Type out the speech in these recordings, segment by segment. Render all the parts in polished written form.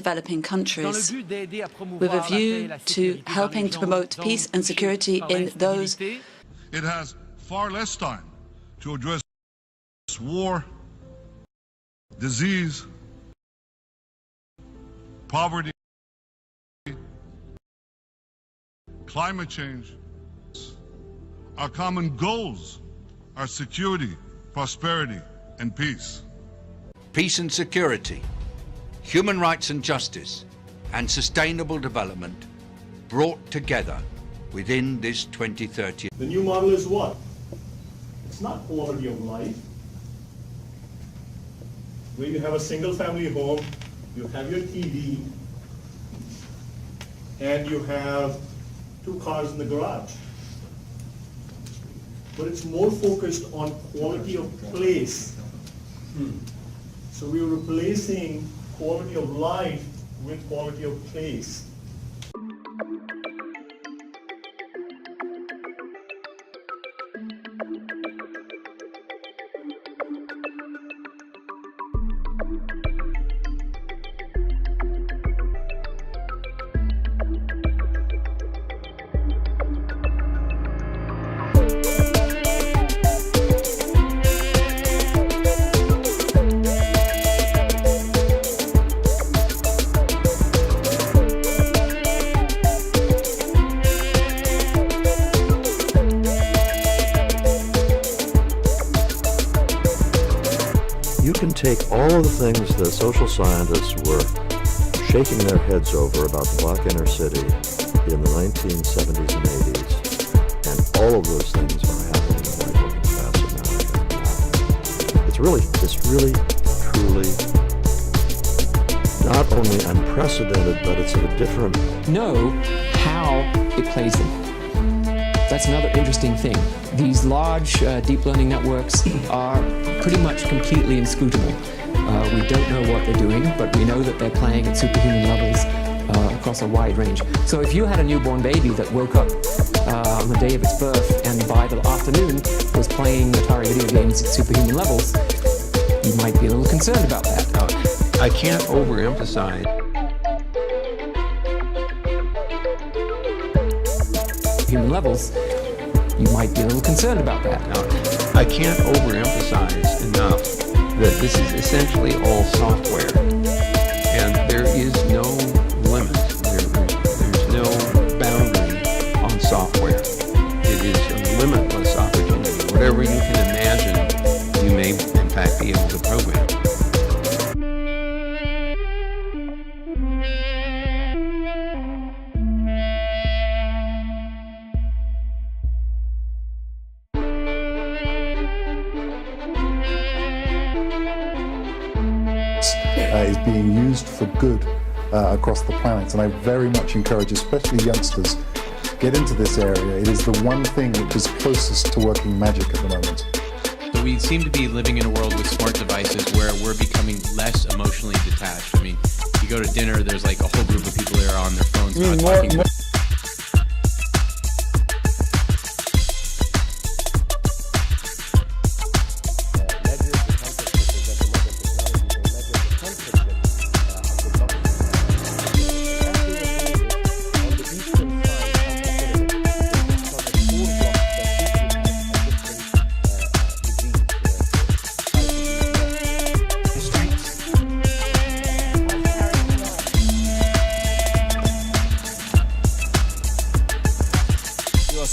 developing countries with a view to helping to promote peace and security in those. It has far less time to address war, disease, poverty, climate change. Our common goals are security, prosperity, and peace. Peace and security, human rights and justice, and sustainable development brought together within this 2030. The new model is what? It's not quality of life. Where you have a single family home, you have your TV, and you have 2 cars in the garage. But it's more focused on quality of place. So we're replacing quality of life with quality of place. You can take all of the things that social scientists were shaking their heads over about the Black inner city in the 1970s and 80s, and all of those things are happening in white working class America now. It's really, truly not only unprecedented, but it's a different... Know how it plays them. That's another interesting thing. These large deep learning networks are pretty much completely inscrutable. We don't know what they're doing, but we know that they're playing at superhuman levels across a wide range. So if you had a newborn baby that woke up on the day of its birth and by the afternoon was playing Atari video games at superhuman levels, you might be a little concerned about that. I can't overemphasize human levels, you might be a little concerned about that. I can't overemphasize enough that this is essentially all software, and there is no limit, there's no boundary on software. It is a limitless opportunity. Whatever you can imagine, you may in fact be able to program. Is being used for good across the planet, and I very much encourage, especially youngsters, get into this area. It is the one thing which is closest to working magic at the moment. So we seem to be living in a world with smart devices where we're becoming less emotionally detached. I mean, you go to dinner, there's like a whole group of people that are on their phones not talking.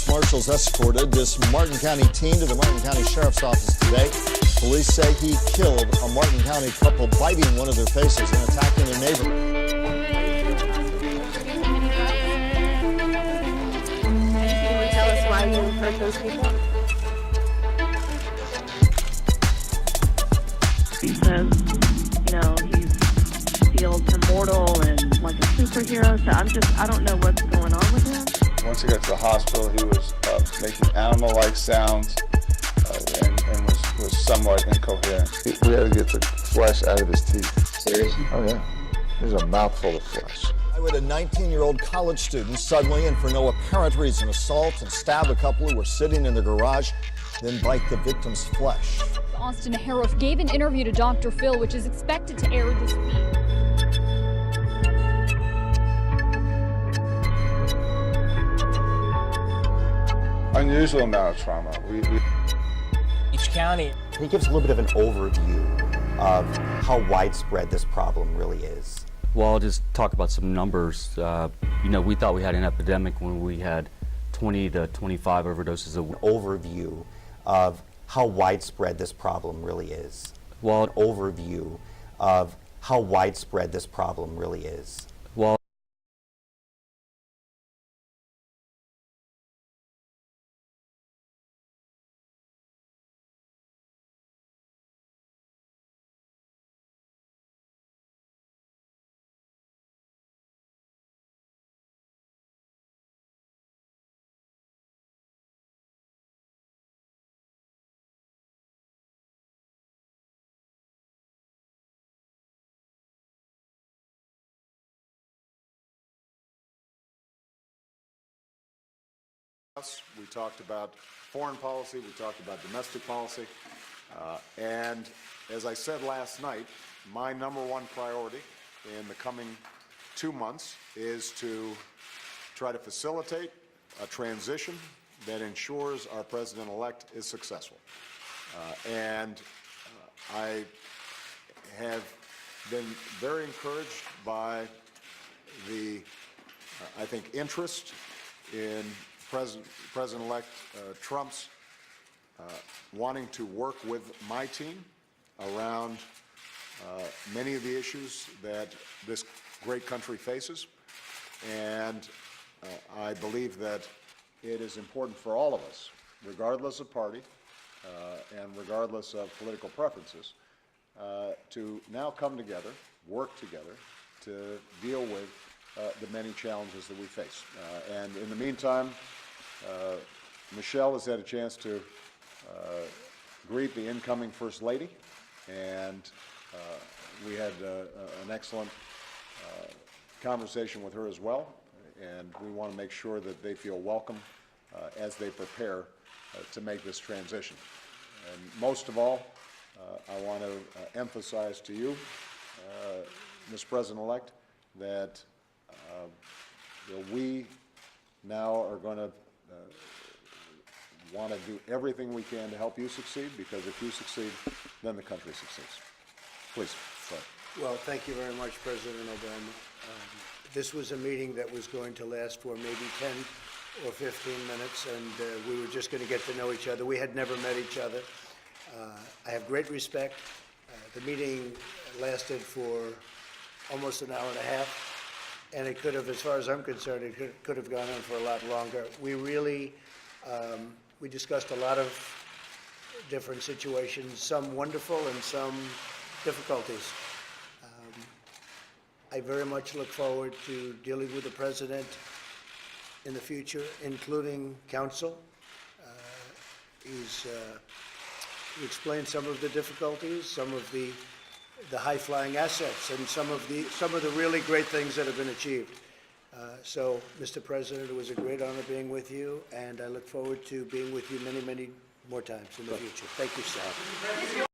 Marshals escorted this Martin County teen to the Martin County Sheriff's Office today. Police say he killed a Martin County couple biting one of their faces and attacking their neighbor. Can you tell us why you hurt those people? He says, he feels immortal and like a superhero, so I don't know what's going on with him. Once he got to the hospital, he was making animal-like sounds and was somewhat incoherent. We had to get the flesh out of his teeth. Seriously? Oh, yeah. There's a mouthful of flesh. I would a 19-year-old college student suddenly and for no apparent reason assault and stab a couple who were sitting in their garage, then bite the victim's flesh. Austin Harroff gave an interview to Dr. Phil, which is expected to air this week. unusual amount of trauma. Each county. He gives a little bit of an overview of how widespread this problem really is. Well, I'll just talk about some numbers. You know, we thought we had an epidemic when we had 20 to 25 overdoses a week. Overview of how widespread this problem really is. Well, an overview of how widespread this problem really is. Well, we talked about foreign policy, we talked about domestic policy, and as I said last night, my number one priority in the coming 2 months is to try to facilitate a transition that ensures our president-elect is successful. I have been very encouraged by the, I think, interest in President-elect Trump's wanting to work with my team around many of the issues that this great country faces. And I believe that it is important for all of us, regardless of party and regardless of political preferences, to now come together, work together to deal with the many challenges that we face. And in the meantime, Michelle has had a chance to greet the incoming First Lady, and we had an excellent conversation with her as well, and we want to make sure that they feel welcome as they prepare to make this transition. And most of all, I want to emphasize to you, Ms. President-elect, that we now are going to want to do everything we can to help you succeed, because if you succeed, then the country succeeds. Please. Sorry. Well, thank you very much, President Obama. This was a meeting that was going to last for maybe 10 or 15 minutes, and we were just going to get to know each other. We had never met each other. I have great respect. The meeting lasted for almost an hour and a half, and it could have, as far as I'm concerned, it could have gone on for a lot longer. We really, we discussed a lot of different situations, some wonderful and some difficulties. I very much look forward to dealing with the President in the future, including counsel. He explained some of the difficulties, some of the high-flying assets, and some of the really great things that have been achieved. So, Mr. President, it was a great honor being with you, and I look forward to being with you many, many more times in the future. Thank you, sir.